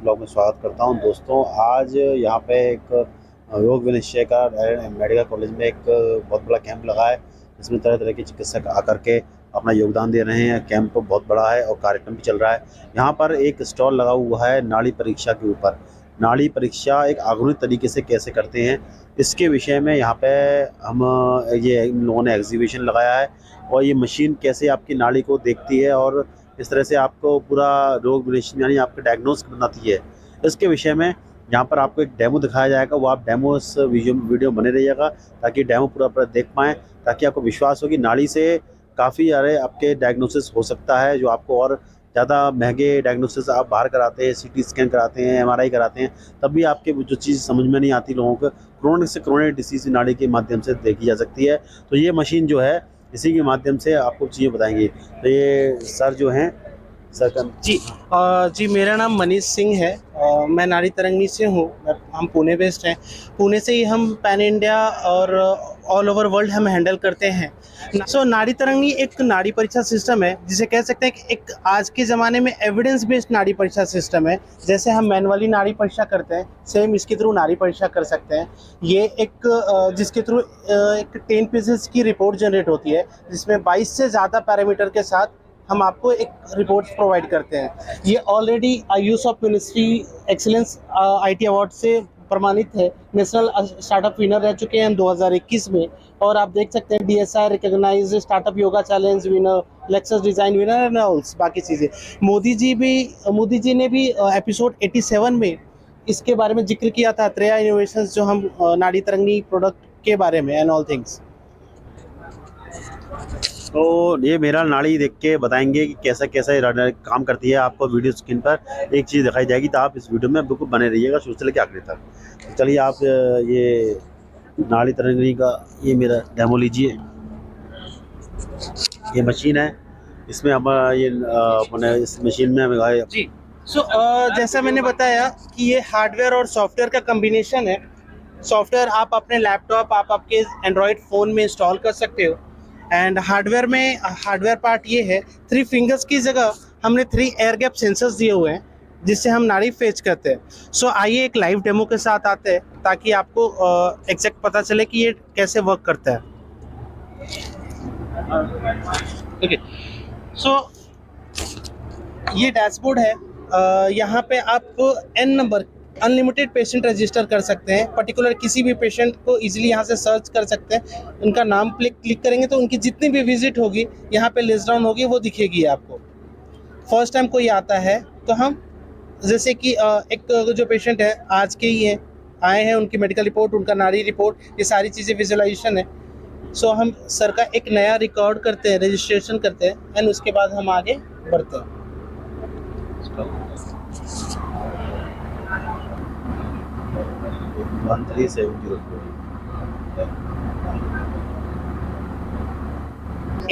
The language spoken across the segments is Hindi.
ब्लॉग में स्वागत करता हूं। दोस्तों, आज यहाँ पे एक योग विनिश्चय का मेडिकल कॉलेज में एक बहुत बड़ा कैंप लगा है। इसमें तरह तरह के चिकित्सक आकर के अपना योगदान दे रहे हैं। कैंप बहुत बड़ा है और कार्यक्रम भी चल रहा है। यहाँ पर एक स्टॉल लगा हुआ है नाड़ी परीक्षा के ऊपर। नाड़ी परीक्षा एक आधुनिक तरीके से कैसे करते हैं, इसके विषय में यहाँ पे इन लोगों ने एग्जीबिशन लगाया है। और ये मशीन कैसे आपकी नाड़ी को देखती है और इस तरह से आपको पूरा रोग विनिश्चय यानी आपके डायग्नोस बनाती है, इसके विषय में यहाँ पर आपको एक डेमो दिखाया जाएगा। वो आप डेमो इस वीडियो बने रहिएगा ताकि डेमो पूरा देख पाएँ, ताकि आपको विश्वास हो कि नाड़ी से काफ़ी सारे आपके डायग्नोसिस हो सकता है। जो आपको और ज़्यादा महंगे डायग्नोसिस आप बाहर कराते हैं, सीटी स्कैन कराते हैं, एमआरआई कराते हैं, तब भी आपके जो चीज़ समझ में नहीं आती लोगों को, क्रोनिक से क्रोनिक डिसीज़ नाड़ी के माध्यम से देखी जा सकती है। तो ये मशीन जो है इसी के माध्यम से आपको चीज़ें बताएंगी। तो ये सर जो हैं जी मेरा नाम मनीष सिंह है। मैं नाड़ी तरंगनी से हूँ। हम पुणे बेस्ड हैं। पुणे से ही हम पैन इंडिया और ऑल ओवर वर्ल्ड हम हैंडल करते हैं। नाड़ी तरंगनी एक नाड़ी परीक्षा सिस्टम है, जिसे कह सकते हैं कि एक आज के ज़माने में एविडेंस बेस्ड नाड़ी परीक्षा सिस्टम है। जैसे हम मैनुअली नाड़ी परीक्षा करते हैं, सेम इसके थ्रू नाड़ी परीक्षा कर सकते हैं। ये एक जिसके थ्रू एक 10 पीसेस की रिपोर्ट जनरेट होती है, जिसमें 22 से ज़्यादा पैरामीटर के साथ हम आपको एक रिपोर्ट प्रोवाइड करते हैं। ये already Ayush of ministry excellence IT award से प्रमाणित है। नेशनल स्टार्टअप विनर रह चुके हैं 2021 में। और आप देख सकते हैं DSI recognise startup yoga challenge winner, Lexus design winner and also बाकी चीज़ें। मोदी जी ने भी एपिसोड 87 में इसके बारे में जिक्र किया था, त्रेया इनोवेशंस, जो हम नाड़ी तरंगनी प्रोडक्ट के बारे में एंड ऑल थिंग्स। तो ये मेरा नाड़ी देख के बताएंगे कि कैसा कैसा ये काम करती है। आपको वीडियो स्क्रीन पर एक चीज़ दिखाई जाएगी, तो आप इस वीडियो में बिल्कुल बने रहिएगा शुरू से लेकर आखिरी तक। तो चलिए, आप ये नाड़ी तरंगनी का ये मेरा डेमो लीजिए। ये मशीन है, इसमें हम इस मशीन में हमें जी जैसा मैंने बताया कि ये हार्डवेयर और सॉफ्टवेयर का कम्बिनेशन है। सॉफ्टवेयर आप अपने लैपटॉप, आप आपके एंड्रॉयड फ़ोन में इंस्टॉल कर सकते हो। एंड हार्डवेयर पार्ट ये है, 3 फिंगर्स की जगह हमने 3 एयर गैप सेंसर्स दिए हुए हैं, जिससे हम नाड़ी फेच करते हैं। आइए एक लाइव डेमो के साथ आते हैं, ताकि आपको एग्जैक्ट पता चले कि ये कैसे वर्क करता है। ओके, ये डैशबोर्ड है। यहाँ पे आप N number unlimited patient register कर सकते हैं। पर्टिकुलर किसी भी पेशेंट को इजीली यहाँ से सर्च कर सकते हैं। उनका नाम क्लिक करेंगे तो उनकी जितनी भी विजिट होगी यहाँ पे लिस्ट डाउन होगी, वो दिखेगी आपको। फर्स्ट टाइम कोई आता है तो हम जैसे कि एक जो पेशेंट है आज के ही है, आए हैं, उनकी मेडिकल रिपोर्ट, उनका नाड़ी रिपोर्ट, ये सारी चीज़ें विजुअलाइजेशन है। हम सर का एक नया रिकॉर्ड करते हैं, रजिस्ट्रेशन करते हैं, एंड उसके बाद हम आगे बढ़ते हैं।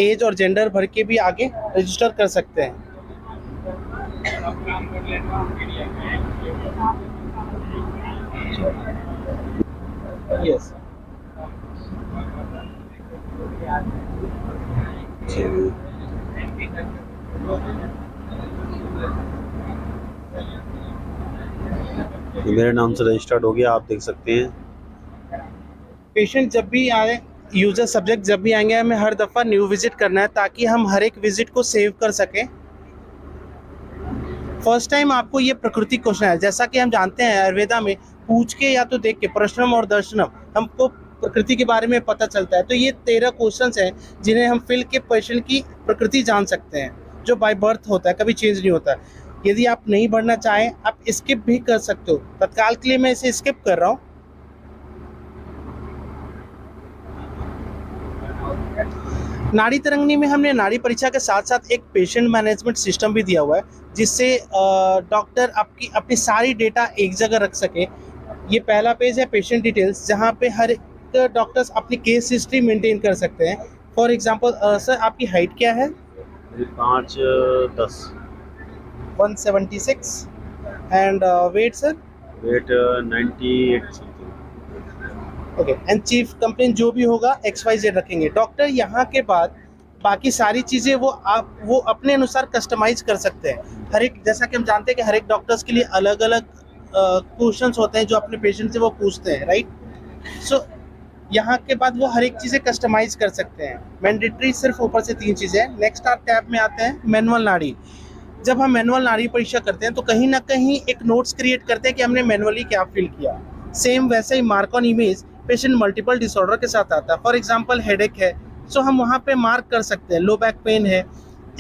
एज और जेंडर भर के भी आगे रजिस्टर कर सकते हैं। यस, मेरे नाम से रजिस्टर्ड हो गया, आप देख सकते हैं। पेशेंट जब भी आए, यूजर सब्जेक्ट जब भी आएंगे, हमें हर दफ़ा न्यू विजिट करना है, ताकि हम हर एक विजिट को सेव कर सकें। फर्स्ट टाइम आपको ये प्रकृति क्वेश्चन है। जैसा कि हम जानते हैं आयुर्वेदा में पूछ के या तो देख के, प्रश्नम और दर्शनम, हमको प्रकृति के बारे में पता चलता है। तो ये 13 क्वेश्चंस हैं जिन्हें हम फिल के पेशेंट की प्रकृति जान सकते हैं, जो बाय बर्थ होता है, कभी चेंज नहीं होता। यदि आप नहीं बढ़ना चाहें, आप स्किप भी कर सकते हो। तत्काल के लिए मैं इसे स्किप कर रहा हूँ। नाड़ी तरंगनी में हमने नाड़ी परीक्षा के साथ साथ एक पेशेंट मैनेजमेंट सिस्टम भी दिया हुआ है, जिससे डॉक्टर अपनी सारी डेटा एक जगह रख सके। ये पहला पेज है पेशेंट डिटेल्स, जहाँ पे हर एक डॉक्टर्स अपनी केस हिस्ट्री मेंटेन कर सकते हैं। फॉर एग्जांपल, सर आपकी हाइट क्या है? 5'10", 176। And weight sir? Weight 98 something. Okay, and chief complaint जो भी होगा XYZ रखेंगे। डॉक्टर यहाँ के बाद बाकी सारी चीज़ें वो अपने अनुसार कस्टमाइज कर सकते हैं। हर एक, जैसा कि हम जानते हैं कि हर एक डॉक्टर्स के लिए अलग अलग क्वेश्चंस होते हैं जो अपने पेशेंट से वो पूछते हैं, राइट। सो यहाँ के बाद वो हर एक चीज़ें कस्टमाइज कर सकते हैं। मैंडेटरी सिर्फ ऊपर से 3 चीज़ें हैं। नेक्स्ट आप टैब में आते हैं मैनुअल नाड़ी। जब हम मैनुअल नाड़ी परीक्षा करते हैं तो कहीं ना कहीं एक नोट्स क्रिएट करते हैं कि हमने मैनुअली क्या फील किया। सेम वैसे ही mark on image patient multiple disorder के साथ आता है। फॉर एग्जांपल हेडेक है, सो हम वहाँ पे मार्क कर सकते हैं। लो बैक पेन है,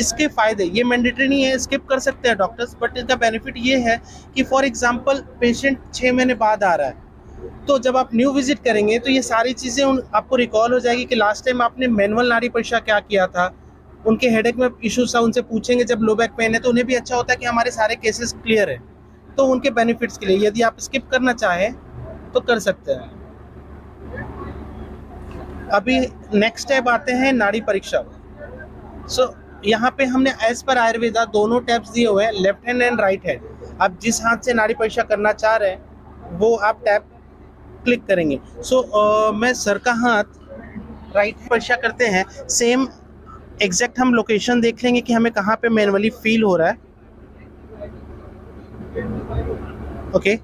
इसके फ़ायदे, ये मैंडेटरी नहीं है, स्किप कर सकते हैं डॉक्टर्स, बट इसका बेनिफिट ये है कि फॉर एग्जांपल पेशेंट 6 महीने बाद आ रहा है, तो जब आप न्यू विजिट करेंगे तो ये सारी चीज़ें आपको रिकॉल हो जाएगी कि लास्ट टाइम आपने मैनुअल नाड़ी परीक्षा क्या किया था। उनके हेडेक में इश्यूज था, उनसे पूछेंगे। जब लो बैक पेन है तो उन्हें भी अच्छा होता है कि हमारे सारे केसेस क्लियर है। तो उनके बेनिफिट्स के लिए यदि आप स्किप करना चाहें तो कर सकते हैं। अभी नेक्स्ट स्टेप आते हैं नाड़ी परीक्षा। सो यहाँ पे हमने एज पर आयुर्वेदा दोनों टैब्स दिए हुए हैं, left hand and right hand. आप जिस हाथ से नाड़ी परीक्षा करना चाह रहे हैं वो आप टैब क्लिक करेंगे। सो मैं सर का हाथ राइट परीक्षा करते हैं। सेम एग्जैक्ट हम लोकेशन देख लेंगे कि हमें कहाँ पे मैनुअली फील हो रहा है। ओके,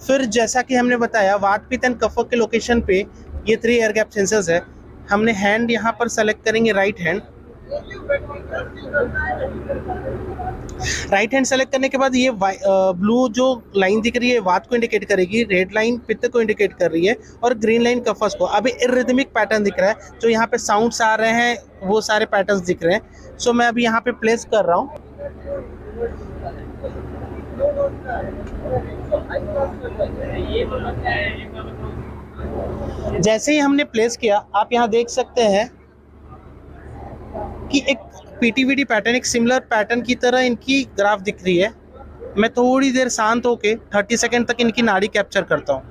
फिर जैसा कि हमने बताया वात पित्त एंड कफ के लोकेशन पे ये 3 एयर गैप सेंसर्स है। हमने हैंड यहाँ पर सेलेक्ट करेंगे, right hand. Right hand select करने के बाद ये ब्लू जो लाइन दिख रही है वात को इंडिकेट करेगी, रेड लाइन पित्त को इंडिकेट कर रही है और ग्रीन लाइन कफस को। अभी इरिथमिक पैटर्न दिख रहा है, जो यहाँ पे साउंड्स आ रहे हैं वो सारे पैटर्न्स दिख रहे हैं। सो मैं अभी यहाँ पे प्लेस कर रहा हूँ। जैसे ही हमने प्लेस किया आप यहाँ देख सकते हैं कि एक पीटीवीडी पैटर्न, एक सिमिलर पैटर्न की तरह इनकी ग्राफ दिख रही है। मैं थोड़ी देर शांत होके 30 सेकंड तक इनकी नाड़ी कैप्चर करता हूँ।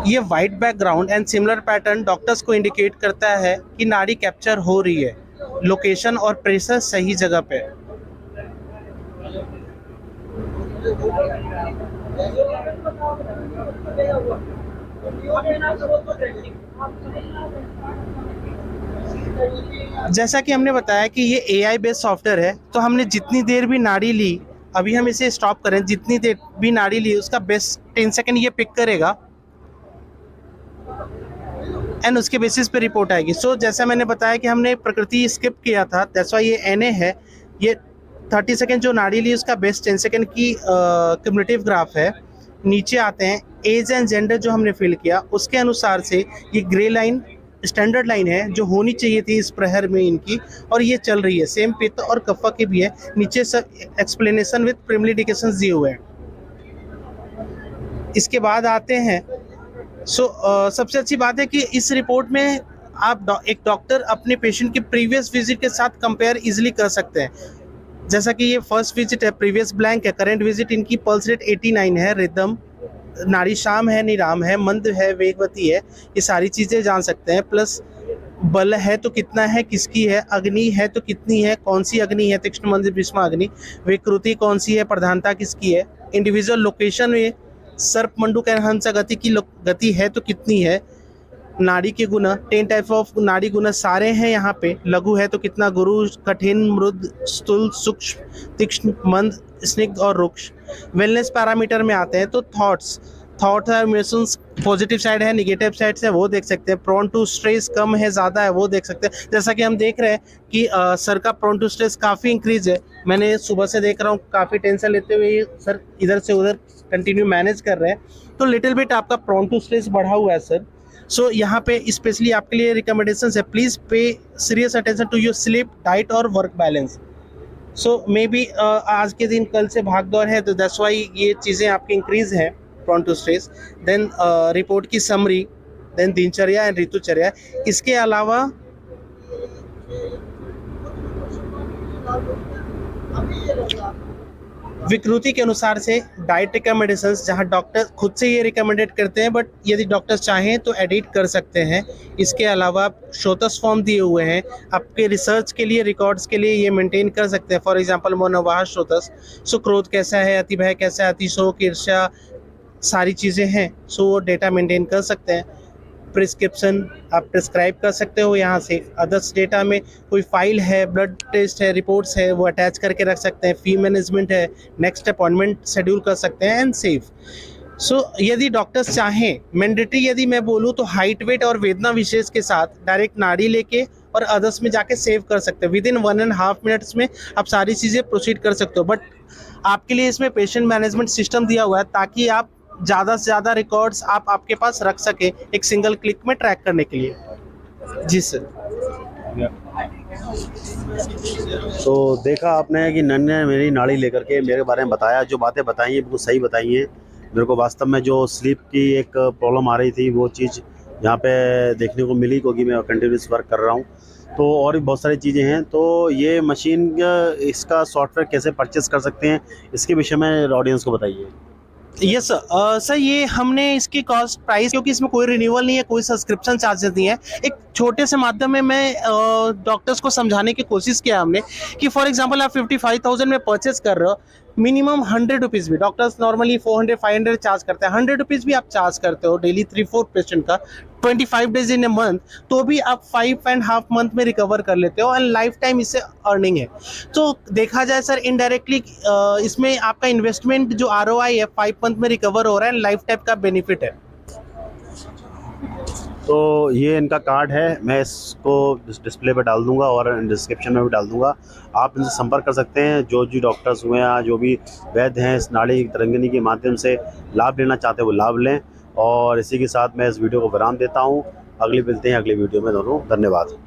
ये white background and similar pattern doctors को इंडिकेट करता है कि नाड़ी कैप्चर हो रही है, लोकेशन और प्रेशर सही जगह पे है। जैसा कि हमने बताया कि ये AI बेस्ड सॉफ्टवेयर है, तो हमने जितनी देर भी नाड़ी ली, अभी हम इसे स्टॉप करें, जितनी देर भी नाड़ी ली उसका बेस्ट 10 सेकंड ये पिक करेगा एंड उसके बेसिस पे रिपोर्ट आएगी। सो जैसा मैंने बताया कि हमने प्रकृति स्किप किया था, दैट्स व्हाई ये NA है। ये 30 सेकंड जो नाड़ी ली उसका बेस्ट 10 सेकंड की क्यूमुलेटिव ग्राफ है। नीचे आते हैं, एज एंड जेंडर जो हमने फिल किया उसके अनुसार से ये ग्रे लाइन स्टैंडर्ड लाइन है जो होनी चाहिए थी इस प्रहर में इनकी, और ये चल रही है। सेम पित्त और कफा की भी है। नीचे सब एक्सप्लेनेशन विद प्राइमरी इंडिकेशंस दिए हुए हैं। इसके बाद आते हैं, सबसे अच्छी बात है कि इस रिपोर्ट में आप एक डॉक्टर अपने पेशेंट के प्रीवियस विजिट के साथ कंपेयर इजीली कर सकते हैं। जैसा कि ये फर्स्ट विजिट है, प्रीवियस ब्लैंक है, करंट विजिट इनकी पल्स रेट 89 है, रिदम नाड़ी शाम है, निराम है, मंद है, वेगवती है, ये सारी चीज़ें जान सकते हैं। प्लस बल है तो कितना है, किसकी है, अग्नि है तो कितनी है, कौन सी अग्नि है, तीक्ष्ण मंद भीष्म अग्नि, विकृति कौन सी है, प्रधानता किसकी है, इंडिविजुअल लोकेशन में सर्प मंडूक हंस गति की गति है तो कितनी है, नाड़ी के गुण 10 टाइप ऑफ नाड़ी गुण सारे हैं यहाँ पे। लघु है तो कितना, गुरु, कठिन, मृद, स्थूल, सूक्ष्म, तीक्ष्ण, मंद, स्निग्ध और रुक्ष। वेलनेस पैरामीटर में आते हैं तो थॉट्स और इमोशंस, पॉजिटिव साइड है, निगेटिव साइड है वो देख सकते हैं। प्रोन टू स्ट्रेस कम है, ज़्यादा है वो देख सकते हैं। जैसा कि हम देख रहे हैं कि सर का प्रोन टू स्ट्रेस काफ़ी इंक्रीज है। मैंने सुबह से देख रहा हूँ काफ़ी टेंशन लेते हुए सर इधर से उधर कंटिन्यू मैनेज कर रहे हैं, तो लिटिल बिट आपका प्रोन टू स्ट्रेस बढ़ा हुआ है सर। सो यहाँ पे स्पेशली आपके लिए रिकमेंडेशंस है, please pay serious attention to your sleep, diet और work balance. So maybe आज के दिन कल से भाग दौड़ है तो दैट्स वाई ये चीज़ें आपकी इंक्रीज हैं, prone to stress. Then report की समरी, देन दिनचर्या एंड ऋतुचर्या। इसके अलावा विकृति के अनुसार से डाइट रिकमेंडेशंस, जहां डॉक्टर खुद से ये रिकमेंडेड करते हैं, बट यदि डॉक्टर चाहें तो एडिट कर सकते हैं। इसके अलावा शोतस फॉर्म दिए हुए हैं, आपके रिसर्च के लिए, रिकॉर्ड्स के लिए ये मेंटेन कर सकते हैं। फॉर एग्जांपल मोनोवाह शोतस, सो क्रोध कैसा है, अतिभय कैसा है, अतिशोक, ईर्ष्या, सारी चीज़ें हैं, सो वो डेटा मेंटेन कर सकते हैं। प्रिस्क्रिप्शन आप प्रिस्क्राइब कर सकते हो यहाँ से। अदर्स डेटा में कोई फाइल है, ब्लड टेस्ट है, रिपोर्ट्स है, वो अटैच करके रख सकते हैं। फी मैनेजमेंट है, नेक्स्ट अपॉइंटमेंट शेड्यूल कर सकते हैं एंड सेव। सो यदि डॉक्टर्स चाहें, मैंडेटरी यदि मैं बोलूँ तो हाइट, वेट और वेदना विशेष के साथ डायरेक्ट नाड़ी लेके और अदर्स में जाके सेव कर सकते हैं। विदिन 1.5 मिनट्स में आप सारी चीज़ें प्रोसीड कर सकते हो। बट आपके लिए इसमें पेशेंट मैनेजमेंट सिस्टम दिया हुआ है ताकि आप ज़्यादा से ज़्यादा रिकॉर्ड्स आप आपके पास रख सके एक सिंगल क्लिक में ट्रैक करने के लिए। जी सर। तो देखा आपने कि नन ने मेरी नाड़ी लेकर के मेरे बारे में बताया, जो बातें बताई हैं बिल्कुल सही बताई हैं। मेरे को वास्तव में जो स्लीप की एक प्रॉब्लम आ रही थी वो चीज़ यहाँ पे देखने को मिली, क्योंकि मैं कंटिन्यूस वर्क कर रहा हूँ। तो और भी बहुत सारी चीज़ें हैं। तो ये मशीन, इसका सॉफ्टवेयर कैसे परचेस कर सकते हैं, इसके विषय में ऑडियंस को बताइए। यस सर, ये हमने इसकी कॉस्ट प्राइस, क्योंकि इसमें कोई रिन्यूअल नहीं है, कोई सब्सक्रिप्शन चार्जेस नहीं है, एक छोटे से माध्यम में मैं डॉक्टर्स को समझाने की कोशिश किया हमने कि फॉर एग्जांपल आप 55,000 में परचेस कर रहे हो, मिनिमम 100 रुपीज़ भी, डॉक्टर्स नॉर्मली 400-500 चार्ज करते हैं, 100 रुपीज़ भी आप चार्ज करते हो डेली 3-4 पेशेंट का, 25 डेज इन ए मंथ, तो भी आप 5.5 मंथ में रिकवर कर लेते हो एंड लाइफ टाइम इससे अर्निंग है। तो देखा जाए सर, इनडायरेक्टली इसमें आपका इन्वेस्टमेंट जो ROI है 5 मंथ में रिकवर हो रहा है एंड लाइफ टाइम का बेनिफिट है। तो ये इनका कार्ड है, मैं इसको डिस्प्ले पे डाल दूंगा और डिस्क्रिप्शन में भी डाल दूंगा। आप इनसे संपर्क कर सकते हैं। जो जो डॉक्टर्स हुए हैं, जो भी वैद्य हैं, इस नाड़ी तरंगिनी के माध्यम से लाभ लेना चाहते हैं वो लाभ लें। और इसी के साथ मैं इस वीडियो को विराम देता हूँ। अगली मिलते हैं अगली वीडियो में दोनों। धन्यवाद।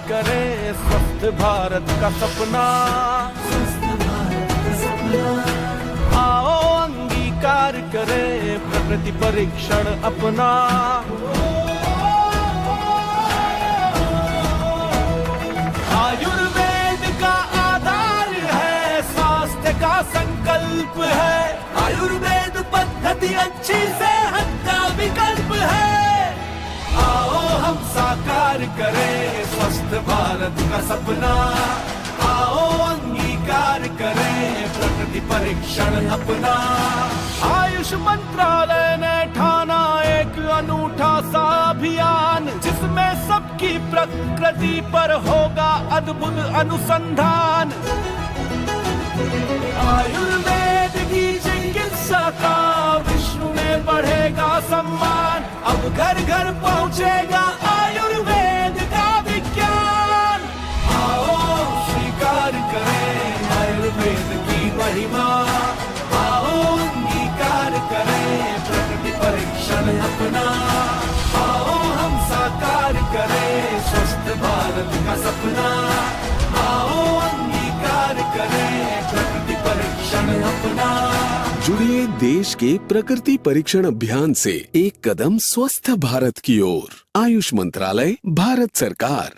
करें स्वस्थ भारत का सपना, आओ अंगीकार करें प्रकृति परीक्षण अपना। आयुर्वेद का आधार है, स्वास्थ्य का संकल्प है, आयुर्वेद पद्धति अच्छी सेहत का विकल्प है। आओ हम साकार करें स्वस्थ भारत का सपना, आओ अंगीकार करें प्रकृति परीक्षण अपना। आयुष मंत्रालय ने ठाना एक अनूठा सा अभियान, जिसमें सबकी प्रकृति पर होगा अद्भुत अनुसंधान। आयुर्वेद की चिकित्सा का विश्व में बढ़ेगा सम्मान, अब घर घर पहुंचेगा आयुर्वेद का विज्ञान। आओ स्वीकार करें आयुर्वेद की महिमा, आओ अंगीकार करें प्रकृति परीक्षण अपना। आओ हम साकार करें स्वस्थ भारत का सपना, आओ अंगीकार करें प्रकृति परीक्षण अपना। जुड़िए देश के प्रकृति परीक्षण अभियान से, एक कदम स्वस्थ भारत की ओर। आयुष मंत्रालय, भारत सरकार।